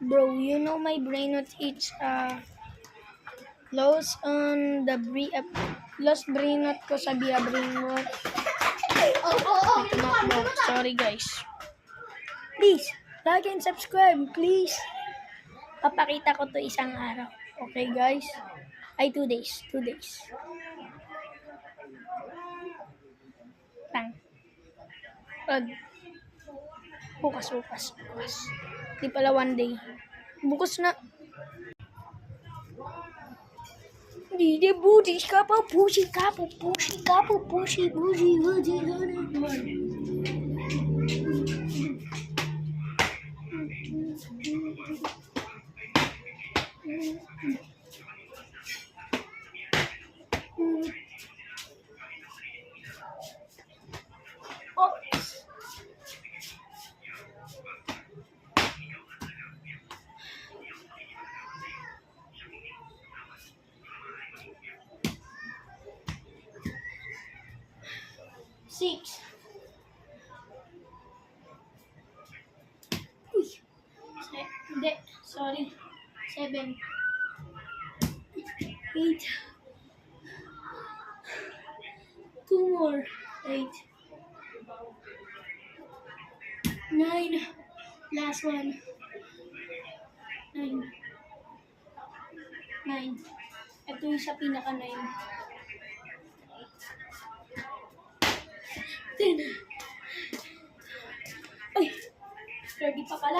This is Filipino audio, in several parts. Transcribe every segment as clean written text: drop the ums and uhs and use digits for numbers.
Bro, you know my brain not it's lost on the lost brain not ko sa biya brain mo. Tumakbo. Sorry guys. Please, like and subscribe, please. Papakita ko to isang araw. Okay guys? Ay, 2 days. 2 days. Tang. Bukas. Di pala 1 day. Bukas na. Di buji ka po. Pushi. Oh. Six. Uy. Hindi. Sorry. 7. 8. 2 more. 8. 9. Last one. 9. Ito yung sa pinaka 9. 10. Ay! 30 pa pala.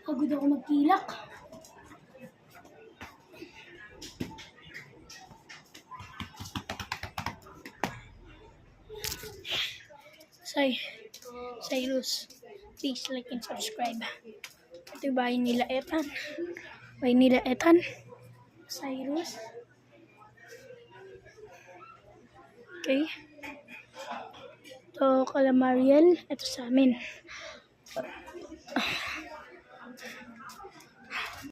Pagod ako magkilak. Cyrus, please like and subscribe. Ito yung bahay nila Ethan. Cyrus. Okay. Ito kala Mariel. Ito sa amin.